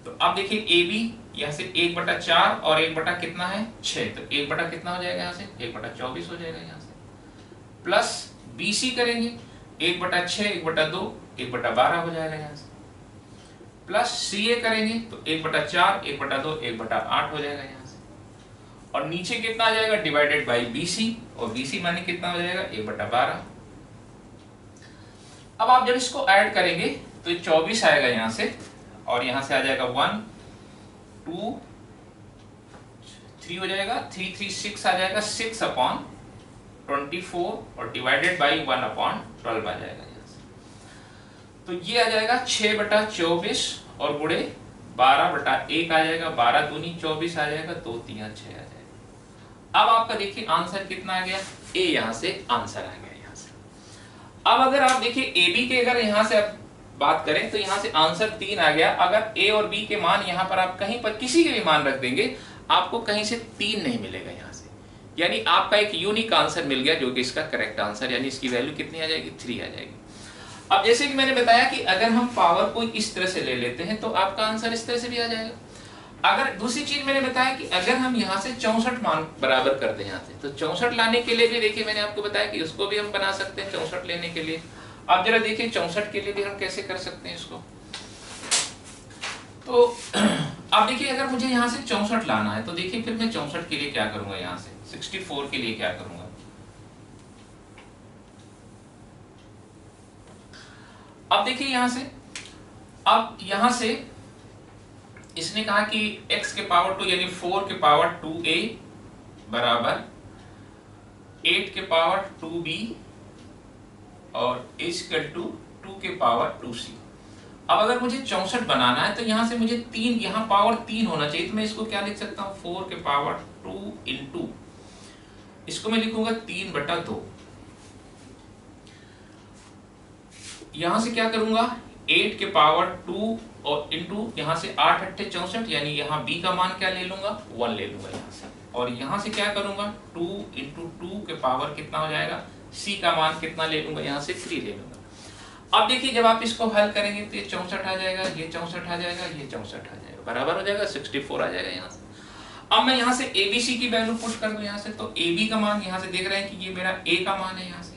तो अब देखिए AB यहाँ से 1/4 और 1 कितना है 6, तो 1 कितना हो जाएगा यहाँ से 1/24 हो जाएगा यहाँ से। प्लस BC करेंगे 1/6 1/2 1/12 हो जाएगा यहाँ से। प्लस CA करेंगे तो 1/4 1/2 1/8 हो जाएगा यहाँ से। और नीचे कितना आ जाएगा, डिवाइडेड बाई BC, और BC माने कितना हो जाएगा 1/12। अब आप जब इसको ऐड करेंगे तो 24 आएगा यहाँ से, और यहाँ से आ जाएगा 1 2 3 हो जाएगा, 3 3 6 आ जाएगा, 6/24 और डिवाइडेड बाई 1/12 आ जाएगा यहाँ से। तो ये आ जाएगा 6/24 और गुणे 12/1 आ जाएगा, 12 दूनी 24 आ जाएगा, 2 3 6 आ जाएगा। अब आपका देखिए आंसर कितना आ गया, ए यहाँ से आंसर आ गया यहाँ से। अब अगर आप देखिए ए बी के अगर यहाँ से बात करें तो यहाँ से आंसर 3 आ गया। अगर ए और बी के मान यहाँ पर आप कहीं पर किसी के भी मान रख देंगे, आपको कहीं से 3 नहीं मिलेगा यहाँ से, यानी आपका एक यूनिक आंसर मिल गया जो कि इसका करेक्ट आंसर, यानी इसकी वैल्यू कितनी आ जाएगी, 3 आ जाएगी। अब जैसे कि मैंने बताया कि अगर हम पावर को इस तरह से ले लेते हैं तो आपका आंसर इस तरह से भी आ जाएगा। अगर दूसरी चीज मैंने बताया कि अगर हम यहाँ से 64 मान बराबर कर दें यहाँ से, तो 64 लाने के लिए भी देखिए मैंने आपको बताया कि उसको भी हम बना सकते हैं 64 लेने के लिए। अब जरा देखिए 64 के लिए भी हम कैसे कर सकते हैं इसको। तो अब देखिए अगर मुझे यहाँ से 64 लाना है तो देखिए फिर मैं 64 के लिए क्या करूंगा, यहाँ से 64 के लिए क्या करूंगा। अब देखिए यहाँ से, अब यहाँ से इसने कहा कि x के पावर 2 यानी 4 के पावर 2a बराबर 8 के पावर 2b और इक्वल टू 2 के पावर 2c। अब अगर मुझे 64 बनाना है तो यहाँ से मुझे 3, यहाँ पावर 3 होना चाहिए, तो मैं इसको क्या लिख सकता हूँ, 4 के पावर 2 इंटू, इसको मैं लिखूंगा 3/2। यहाँ से क्या करूंगा, 8 के पावर 2 और इंटू यहाँ से 8 8 64, यानी यहाँ b का मान क्या ले लूंगा, 1 ले लूंगा यहाँ से, और यहाँ से क्या करूंगा 2 इंटू 2 के पावर कितना हो जाएगा, c का मान कितना ले लूंगा, यहाँ से 3 ले लूंगा। अब देखिए जब आप इसको हल करेंगे तो ये 64 आ जाएगा, ये 64 आ जाएगा, ये 64 आ जाएगा, बराबर हो जाएगा 64 आ जाएगा यहाँ से। अब मैं यहाँ से ABC की वैल्यू पुट कर दूं यहाँ से, तो AB का मान यहाँ से देख रहे हैं कि ये मेरा A का मान है यहाँ से,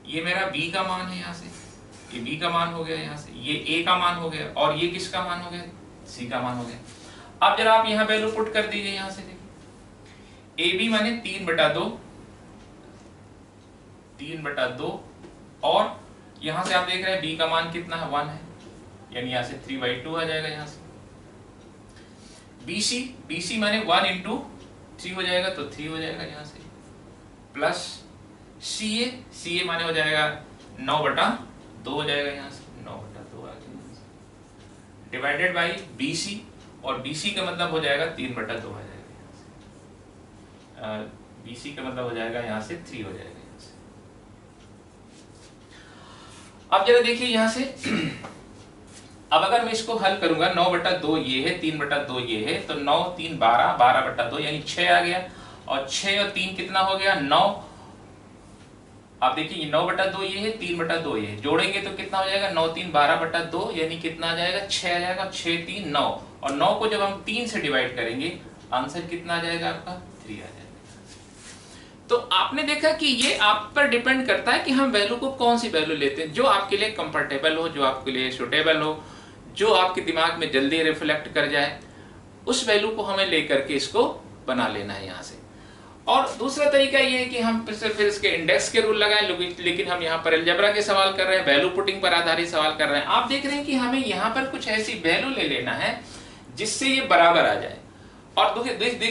ये मेरा B का मान है यहाँ से, ये B का मान हो गया यहाँ से, ये A का मान हो गया, और ये किसका मान हो गया, C का मान हो गया। अब जरा आप यहाँ वैल्यू पुट कर दीजिए यहाँ से, देखिए AB माने 3/2 और यहाँ से आप देख रहे हैं B का मान कितना है, 1 है, यानी यहाँ से 3/2 आ जाएगा यहाँ से। BC माने 1 इंटू 3 हो जाएगा, तो 3 हो जाएगा यहाँ से, प्लस CA माने हो जाएगा 9/2 हो जाएगा यहाँ से, 9/2 आ गया, डिवाइडेड बाई BC, और BC का मतलब हो जाएगा 3/2 आ जाएगा यहाँ से, BC का मतलब हो जाएगा यहाँ से 3 हो जाएगा यहाँ से। अब जरा देखिए यहाँ से अब अगर मैं इसको हल करूंगा, 9/2 ये है, 3/2 ये है, तो 9 3 12, 12/2 यानी 6 आ गया, और 6 और 3 कितना हो गया, 9। आप देखिए 9/2 ये है, 3/2 ये है, जोड़ेंगे तो कितना हो जाएगा, 9 3 12/2 यानी कितना आ जाएगा, 6 आ जाएगा, 6 3 9, और 9 को जब हम 3 से डिवाइड करेंगे आंसर कितना आ जाएगा आपका, 3 आ जाएगा। तो आपने देखा कि ये आप पर डिपेंड करता है कि हम वैल्यू को कौन सी वैल्यू लेते हैं, जो आपके लिए कंफर्टेबल हो, जो आपके लिए सुटेबल हो, जो आपके दिमाग में जल्दी रिफ्लेक्ट कर जाए, उस वैल्यू को हमें लेकर के इसको बना लेना है यहाँ से। और दूसरा तरीका ये है कि हम फिर इसके इंडेक्स के रूल लगाएं, लेकिन हम यहाँ पर अलजेब्रा के सवाल कर रहे हैं, वैल्यू पुटिंग पर आधारित सवाल कर रहे हैं। आप देख रहे हैं कि हमें यहाँ पर कुछ ऐसी वैल्यू ले लेना है जिससे ये बराबर आ जाए। और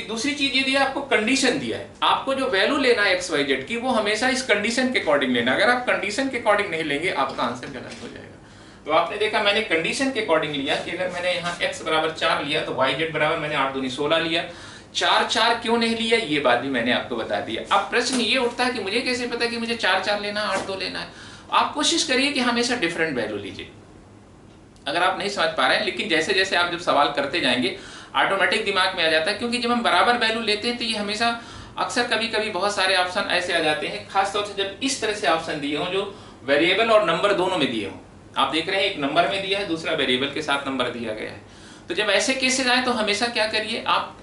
दूसरी चीज ये दिया, आपको कंडीशन दिया है, आपको जो वैल्यू लेना है XYZ की वो हमेशा इस कंडीशन के अकॉर्डिंग लेना। अगर आप कंडीशन के अकॉर्डिंग नहीं लेंगे आपका आंसर गलत हो जाएगा। तो आपने देखा मैंने कंडीशन के अकॉर्डिंग लिया कि अगर मैंने यहाँ x बराबर 4 लिया तो YZ बराबर मैंने 8 दूनी 16 लिया। 4 क्यों नहीं लिया ये बात भी मैंने आपको बता दिया। अब प्रश्न ये उठता है कि मुझे कैसे पता कि मुझे 4 लेना है, 8 लेना है। आप कोशिश करिए कि हमेशा डिफरेंट वैल्यू लीजिए अगर आप नहीं समझ पा रहे हैं, लेकिन जैसे जैसे आप जब सवाल करते जाएंगे ऑटोमेटिक दिमाग में आ जाता है, क्योंकि जब हम बराबर वैल्यू लेते हैं तो ये हमेशा अक्सर कभी कभी बहुत सारे ऑप्शन ऐसे आ जाते हैं, खासतौर से जब इस तरह से ऑप्शन दिए हों जो वेरिएबल और नंबर दोनों में दिए हों। आप देख रहे हैं एक नंबर में दिया है, दूसरा वेरिएबल के साथ नंबर दिया गया है। तो जब ऐसे केसेस आए तो हमेशा क्या करिए, आप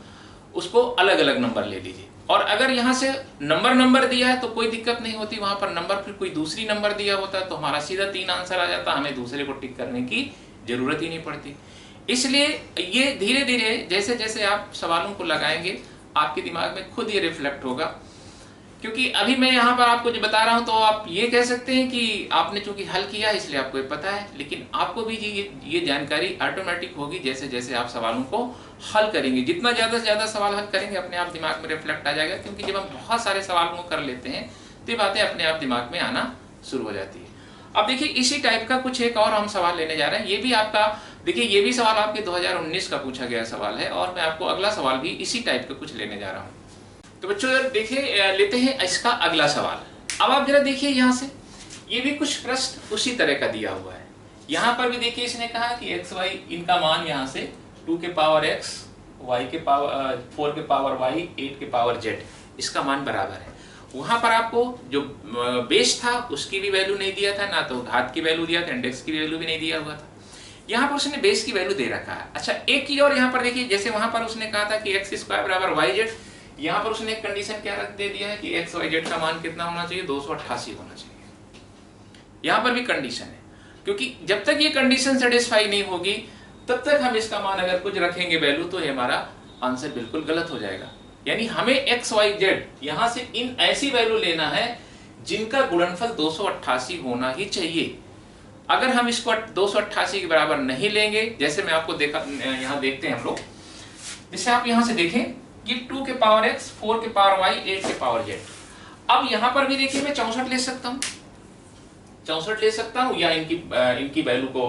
उसको अलग अलग नंबर ले लीजिए। और अगर यहाँ से नंबर दिया है तो कोई दिक्कत नहीं होती, वहां पर नंबर फिर कोई दूसरी नंबर दिया होता है तो हमारा सीधा 3 आंसर आ जाता, हमें दूसरे को टिक करने की जरूरत ही नहीं पड़ती। इसलिए ये धीरे धीरे जैसे जैसे आप सवालों को लगाएंगे आपके दिमाग में खुद ये रिफ्लेक्ट होगा क्योंकि अभी मैं यहाँ पर आपको जो बता रहा हूँ तो आप ये कह सकते हैं कि आपने चूंकि हल किया इसलिए आपको ये पता है, लेकिन आपको भी ये जानकारी ऑटोमेटिक होगी जैसे जैसे आप सवालों को हल करेंगे। जितना ज़्यादा से ज़्यादा सवाल हल करेंगे अपने आप दिमाग में रिफ्लेक्ट आ जाएगा, क्योंकि जब हम बहुत सारे सवालों को कर लेते हैं तो ये बातें अपने आप दिमाग में आना शुरू हो जाती है। अब देखिए इसी टाइप का कुछ एक और हम सवाल लेने जा रहे हैं। ये भी आपका देखिए ये भी सवाल आपके 2019 का पूछा गया सवाल है, और मैं आपको अगला सवाल भी इसी टाइप का कुछ लेने जा रहा हूँ। तो बच्चों देखिए लेते हैं इसका अगला सवाल। अब आप जरा देखिए यहाँ से, ये भी कुछ प्रश्न उसी तरह का दिया हुआ है। यहाँ पर भी देखिए इसने कहा कि एक्स वाई इनका मान यहाँ से 2 के पावर x, y के पावर 4 के पावर y, 8 के पावर z, इसका मान बराबर है। वहां पर आपको जो बेस था उसकी भी वैल्यू नहीं दिया था, ना तो घात की वैल्यू दिया था, इंडेक्स की वैल्यू भी नहीं दिया हुआ था। यहाँ पर उसने बेस की वैल्यू दे रखा है। अच्छा एक चीज और यहाँ पर देखिए, जैसे वहां पर उसने कहा था कि x स्क्वायर बराबर वाई जेड, यहाँ पर उसने एक कंडीशन क्या रख दे दिया है कि एक्स वाई जेड का मान कितना होना चाहिए, 288 होना चाहिए। यहाँ पर भी कंडीशन है, क्योंकि जब तक ये कंडीशन सेटिस्फाई नहीं होगी तब तक हम इसका मान अगर कुछ रखेंगे वैल्यू तो हमारा आंसर बिल्कुल गलत हो जाएगा। यानी हमें एक्स वाई जेड यहाँ से इन ऐसी वैल्यू लेना है जिनका गुणनफल 288 होना ही चाहिए। अगर हम इसको 288 के बराबर नहीं लेंगे, जैसे मैं आपको यहाँ देखते हैं हम लोग, जैसे आप यहाँ से देखें कि 2 के पावर x, 4 के पावर y, 8 के पावर z। अब यहाँ पर भी देखिए मैं 64 ले सकता हूँ, 64 ले सकता हूँ, या इनकी वैल्यू को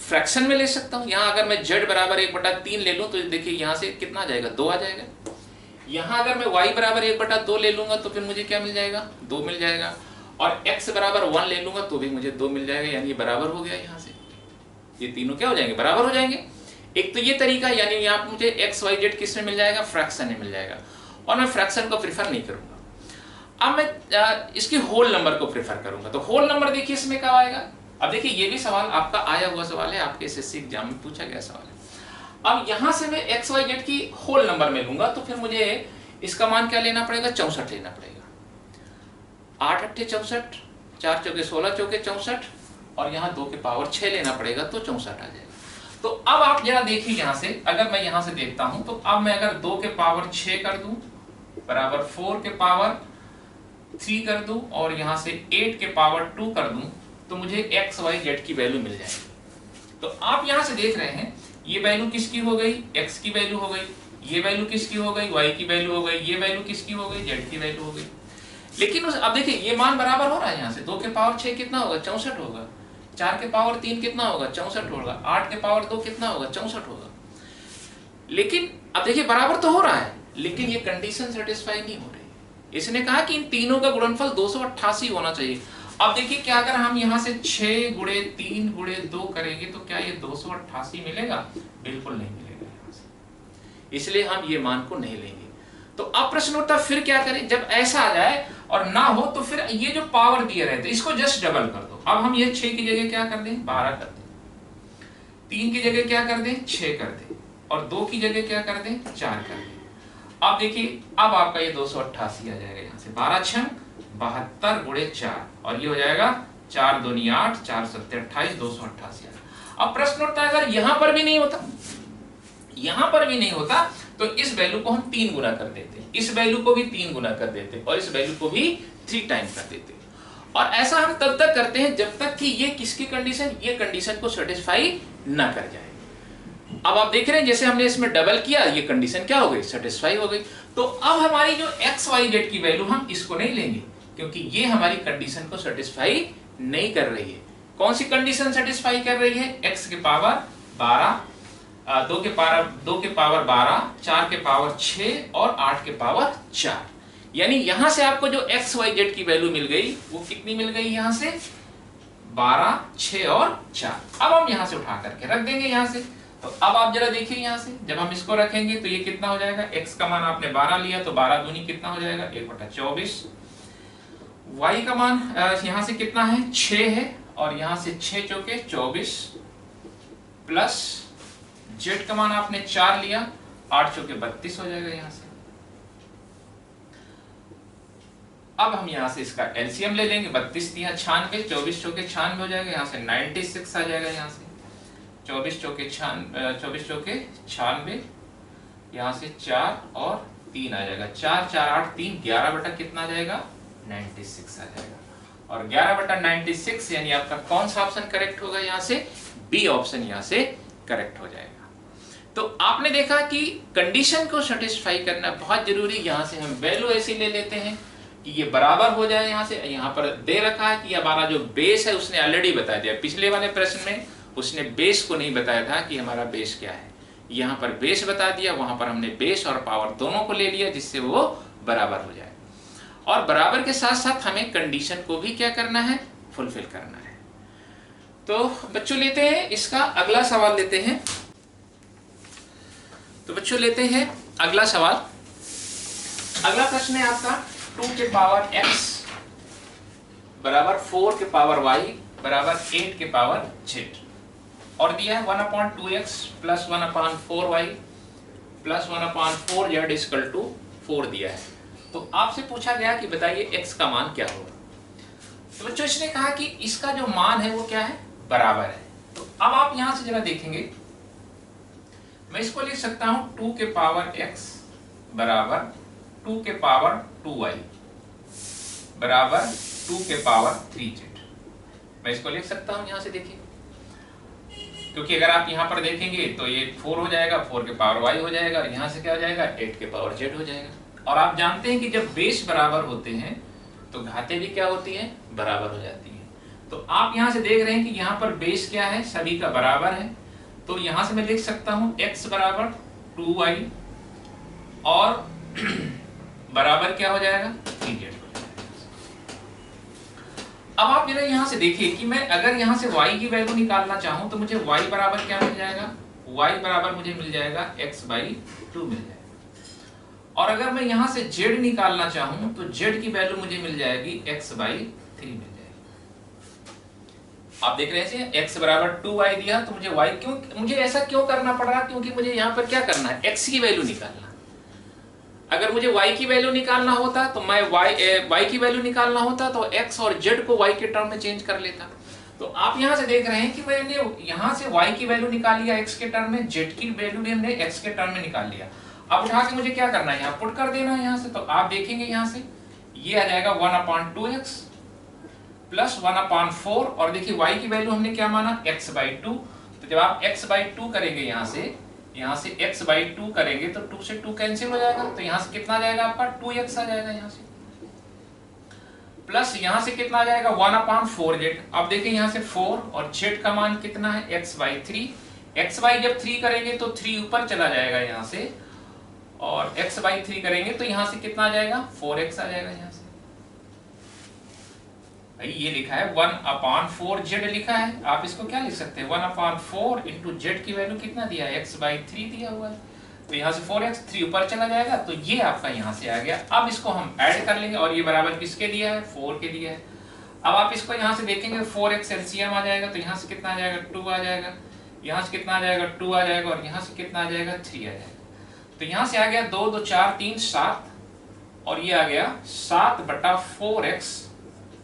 फ्रैक्शन में ले सकता हूँ। यहाँ अगर मैं z बराबर 1/3 ले लूँ तो देखिए यहाँ से कितना आ जाएगा, 2 आ जाएगा। यहाँ अगर मैं y बराबर 1/2 ले लूंगा तो फिर मुझे क्या मिल जाएगा, 2 मिल जाएगा। और x बराबर 1 ले लूंगा तो भी मुझे 2 मिल जाएगा, यानी ये बराबर हो गया। यहाँ से ये तीनों क्या हो जाएंगे, बराबर हो जाएंगे। एक तो ये तरीका, यानी यहाँ मुझे एक्स वाई जेड किस में मिल जाएगा, फ्रैक्शन में मिल जाएगा, और मैं फ्रैक्शन को प्रेफर नहीं करूंगा। अब मैं इसके होल नंबर को प्रेफर करूंगा। तो होल नंबर देखिए इसमें कब आएगा। अब देखिए ये भी सवाल आपका आया हुआ सवाल है, आपके एसएससी एग्जाम में पूछा गया सवाल है। अब यहाँ से मैं एक्स वाई जेड की होल नंबर में लूंगा तो फिर मुझे इसका मान क्या लेना पड़ेगा, 64 लेना पड़ेगा। 8 अट्ठे 64, 4 चौके 16 चौके 64, और यहाँ 2 के पावर 6 लेना पड़ेगा तो 64 आ जाएगा। तो अब आप जरा देखिए यहाँ से, अगर मैं यहाँ से देखता हूं तो अब मैं अगर 2 के पावर 6 कर दूं बराबर 4 के पावर 3 कर दूं और यहाँ से 8 के पावर 2 कर दूं तो मुझे एक्स वाई जेड की वैल्यू मिल जाएगी। तो आप यहाँ से देख रहे हैं ये वैल्यू किसकी हो गई, एक्स की वैल्यू हो गई, ये वैल्यू किसकी हो गई, वाई की वैल्यू हो गई, ये वैल्यू किसकी हो गई, जेड की वैल्यू हो गई। लेकिन अब देखिए ये मान बराबर हो रहा है। यहाँ से 2 के पावर 6 कितना होगा, 64 होगा, 4 के पावर 3 कितना होगा, 64 होगा, 8 के पावर 2 कितना होगा, 64 होगा। लेकिन अब देखिए बराबर तो हो रहा है, लेकिन ये कंडीशन सेटिस्फाई नहीं हो रही। इसने कहा कि इन तीनों का गुणनफल 288 होना चाहिए। अब देखिए क्या अगर हम यहाँ से 6 गुणे 3 गुणे 2 करेंगे तो क्या ये 288 मिलेगा, बिल्कुल नहीं मिलेगा यहाँ से, इसलिए हम ये मान को नहीं लेंगे। तो अब प्रश्न उठता फिर क्या करें, जब ऐसा आ जाए और ना हो तो फिर ये जो पावर दिए रहते इसको जस्ट डबल कर दो। अब हम ये 6 की जगह क्या कर दें, 12 कर दें, 3 की जगह क्या कर दें, 6 कर दें, और 2 की जगह क्या कर दें, 4 कर दें। अब देखिए अब आपका ये 288 आ जाएगा। यहाँ से 12 छंग 72 गुणे 4, और ये हो जाएगा 4 दूनी 8, 4 सत्ते 28, 288। अब प्रश्न उठता है अगर यहाँ पर भी नहीं होता, यहाँ पर भी नहीं होता तो इस वैल्यू को हम 3 गुना कर देते, इस वैल्यू को भी 3 गुना कर देते, और इस वैल्यू को भी 3 टाइम कर देते। और ऐसा हम तब तक करते हैं जब तक कि ये किसकी कंडीशन, ये कंडीशन को सेटिस्फाई ना कर जाए। अब आप देख रहे हैं जैसे हमने इसमें डबल किया, ये कंडीशन क्या हो गई, सेटिस्फाई हो गई। तो अब हमारी जो एक्स वाई जेड की वैल्यू हम इसको नहीं लेंगे, क्योंकि ये हमारी कंडीशन को सेटिस्फाई नहीं कर रही है। कौन सी कंडीशन सेटिस्फाई कर रही है, एक्स के पावर 12, 2 के पावर 12, 4 के पावर 6 और 8 के पावर 4। यानी यहां से आपको जो एक्स वाई जेड की वैल्यू मिल गई वो कितनी मिल गई, यहां से 12, 6 और 4। अब हम यहां से उठा करके रख देंगे यहाँ से। तो अब आप जरा देखिए यहाँ से जब हम इसको रखेंगे तो ये कितना हो जाएगा, x का मान आपने 12 लिया तो 12 दूनी कितना हो जाएगा, 1/24। y का मान यहाँ से कितना है, 6 है, और यहाँ से 6 चौके 24, प्लस z का मान आपने 4 लिया, 8 चौके 32 हो जाएगा यहाँ से। अब हम यहाँ से इसका एलसीएम ले लेंगे, 32 दिया 96, 24 चौके 96 हो जाएगा, यहाँ से 96 आ जाएगा। यहाँ से 24 चौके 96, यहाँ से 4 और 3 आ जाएगा, 4 4 8 3, 11 बटा कितना आ जाएगा 96 आ जाएगा। और 11 बटा 96 यानी आपका कौन सा ऑप्शन करेक्ट होगा यहाँ से, बी ऑप्शन यहाँ से करेक्ट हो जाएगा। तो आपने देखा कि कंडीशन को सेटिस्फाई करना बहुत जरूरी। यहाँ से हम वैल्यू ऐसी ले लेते हैं कि ये बराबर हो जाए। यहाँ से यहाँ पर दे रखा है कि हमारा जो बेस है उसने ऑलरेडी बता दिया, पिछले वाले प्रश्न में उसने बेस को नहीं बताया था कि हमारा बेस क्या है, यहाँ पर बेस बता दिया, वहां पर हमने बेस और पावर दोनों को ले लिया जिससे वो बराबर हो जाए। और बराबर के साथ साथ हमें कंडीशन को भी क्या करना है, फुलफिल करना है। तो बच्चों लेते हैं इसका अगला सवाल लेते हैं। तो बच्चों लेते हैं अगला सवाल। अगला प्रश्न है आपका 2 के पावर x बराबर 4 के पावर y बराबर 8 के पावर z, और दिया है 1/2x plus 1/4y plus 1/4z equal to 4 दिया है। तो आपसे पूछा गया कि बताइए x का मान क्या होगा। तो बच्चों इसने कहा कि इसका जो मान है वो क्या है, बराबर है। तो अब आप यहां से जरा देखेंगे, मैं इसको लिख सकता हूं 2 के पावर x बराबर 2 के पावर 2y बराबर 2 के पावर 3z। मैं इसको लिख सकता हूं यहां से, देखिए, क्योंकि अगर आप यहां पर देखेंगे तो ये 4 हो जाएगा, 4 के पावर y हो जाएगा, और यहां से क्या हो जाएगा 8 के पावर z हो जाएगा। और आप जानते हैं कि जब बेस बराबर होते हैं तो घातें भी क्या होती हैं, बराबर हो जाती हैं। तो आप यहां से देख रहे हैं कि यहाँ पर बेस क्या है, सभी का बराबर है। तो यहां से मैं लिख सकता हूं x बराबर 2y और बराबर क्या हो जाएगा 3z। अब आप जरा यहां से देखिए कि मैं अगर यहां से y की वैल्यू निकालना चाहूं तो मुझे y बराबर क्या मिल जाएगा, y बराबर मुझे मिल जाएगा x/2 मिल जाएगा। और अगर मैं यहां से z निकालना चाहूं तो z की वैल्यू मुझे मिल जाएगी x/3 मिल जाएगी। आप देख रहे हैं x बराबर 2y दिया, तो मुझे y क्यों, मुझे ऐसा क्यों करना पड़ रहा, क्योंकि मुझे यहाँ पर क्या करना है, x की वैल्यू निकालना। अगर मुझे y की वैल्यू निकालना होता तो मैं y की वैल्यू निकालना होता तो x और z को y के टर्म में चेंज कर लेता। तो आप यहां से देख रहे हैं कि मैंने यहां से y की वैल्यू निकाल लिया x के टर्म में, z की वैल्यू भी हमने x के टर्म में निकाल लिया। अब उठा के मुझे क्या करना है, यहाँ पुट कर देना है यहाँ से। तो आप देखेंगे यहाँ से ये आ जाएगा 1/2x प्लस 1/4, और देखिए y की वैल्यू हमने क्या माना, x/2। तो जब आप x/2 करेंगे यहाँ से x/2 करेंगे तो 2 से 2 कैंसिल हो जाएगा। तो यहाँ से कितना आ जाएगा आपका 2x आ जाएगा यहाँ से, प्लस यहाँ से कितना आ जाएगा 1/4z। अब देखिए यहाँ से 4 और z का मान कितना है x/3। xy जब 3 करेंगे तो 3 ऊपर चला जाएगा यहाँ से, और x/3 करेंगे तो यहाँ से कितना आ जाएगा 4x आ जाएगा यहाँ से। भाई ये लिखा है 1/4z लिखा है, आप इसको क्या लिख सकते हैं 1/4 इंटू z की वैल्यू कितना दिया है x/3 दिया हुआ है। तो यहाँ से 4x 3 ऊपर चला जाएगा, तो ये आपका यहाँ से आ गया। अब इसको हम ऐड कर लेंगे, और ये बराबर किसके दिया है, 4 के दिया है। अब आप इसको यहाँ से देखेंगे 4x एलसीएम आ जाएगा, तो यहाँ से कितना आ जाएगा 2 आ जाएगा, यहाँ से कितना आ जाएगा 2 आ जाएगा, और यहाँ से कितना आ जाएगा 3 आ जाएगा। तो यहाँ से आ गया 2 2 4 3 7, और ये आ गया 7/4x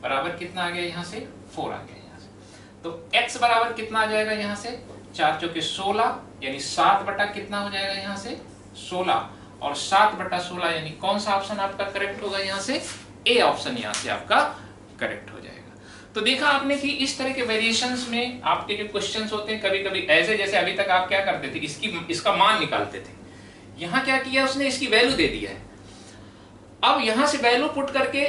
बराबर कितना आ गया यहाँ से 4 आ गया यहाँ से। तो x बराबर कितना आ जाएगा यहाँ से 4 चौके 16, यानी 7 बटा कितना हो जाएगा यहाँ से 16, और 7/16 यानी कौन सा ऑप्शन आपका करेक्ट होगा यहाँ से, ए ऑप्शन यहाँ से आपका करेक्ट हो जाएगा। तो देखा आपने कि इस तरह के वेरिएशंस में आपके जो क्वेश्चंस होते हैं कभी कभी ऐसे, जैसे अभी तक आप क्या करते थे, इसका मान निकालते थे, यहाँ क्या किया उसने, इसकी वैल्यू दे दिया है। अब यहाँ से वैल्यू पुट करके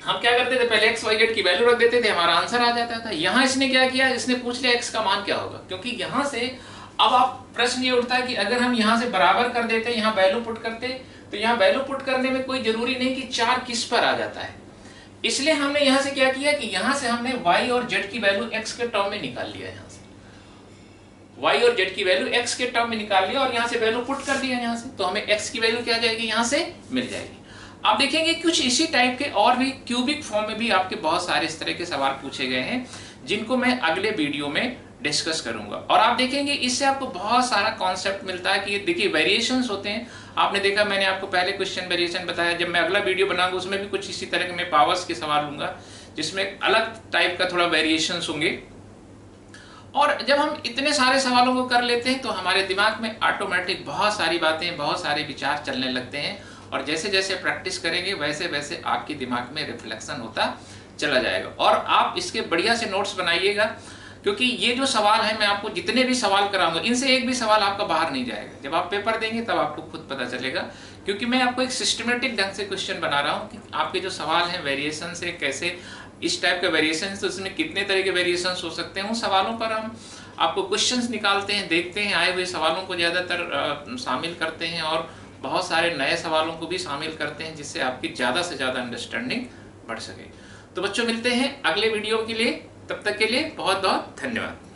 हम क्या करते थे, पहले x y z की वैल्यू रख देते थे, हमारा आंसर आ जाता था। यहाँ इसने क्या किया, इसने पूछ लिया x का मान क्या होगा, क्योंकि यहाँ से अब आप प्रश्न ये उठता है कि अगर हम यहाँ से बराबर कर देते, यहाँ वैल्यू पुट करते, तो यहाँ वैल्यू पुट करने में कोई जरूरी नहीं कि 4 किस पर आ जाता है। इसलिए हमने यहाँ से क्या किया कि यहाँ से हमने y और z की वैल्यू x के टर्म में निकाल लिया, यहाँ से y और z की वैल्यू x के टर्म में निकाल लिया, और यहाँ से वैल्यू पुट कर दिया यहाँ से, तो हमें x की वैल्यू क्या आ जाएगी यहाँ से मिल जाएगी। आप देखेंगे कुछ इसी टाइप के और भी क्यूबिक फॉर्म में भी आपके बहुत सारे इस तरह के सवाल पूछे गए हैं, जिनको मैं अगले वीडियो में डिस्कस करूंगा। और आप देखेंगे इससे आपको बहुत सारा कॉन्सेप्ट मिलता है कि देखिए वेरिएशंस होते हैं। आपने देखा मैंने आपको पहले क्वेश्चन वेरिएशन बताया, जब मैं अगला वीडियो बनाऊंगा उसमें भी कुछ इसी तरह के मैं पावर्स के सवाल लूंगा, जिसमें अलग टाइप का थोड़ा वेरिएशंस होंगे। और जब हम इतने सारे सवालों को कर लेते हैं तो हमारे दिमाग में ऑटोमेटिक बहुत सारी बातें, बहुत सारे विचार चलने लगते हैं, और जैसे जैसे प्रैक्टिस करेंगे वैसे वैसे आपके दिमाग में रिफ्लेक्शन होता चला जाएगा। और आप इसके बढ़िया से नोट्स बनाइएगा, क्योंकि ये जो सवाल है, मैं आपको जितने भी सवाल कराऊंगा इनसे एक भी सवाल आपका बाहर नहीं जाएगा। जब आप पेपर देंगे तब आपको खुद पता चलेगा, क्योंकि मैं आपको एक सिस्टमेटिक ढंग से क्वेश्चन बना रहा हूँ कि आपके जो सवाल हैं वेरिएशन से कैसे, इस टाइप के वेरिएशन तो इसमें कितने तरह के वेरिएशन हो सकते हैं, उन सवालों पर हम आपको क्वेश्चंस निकालते हैं, देखते हैं, आए हुए सवालों को ज़्यादातर शामिल करते हैं और बहुत सारे नए सवालों को भी शामिल करते हैं, जिससे आपकी ज़्यादा से ज़्यादा अंडरस्टैंडिंग बढ़ सके। तो बच्चों मिलते हैं अगले वीडियो के लिए, तब तक के लिए बहुत बहुत धन्यवाद।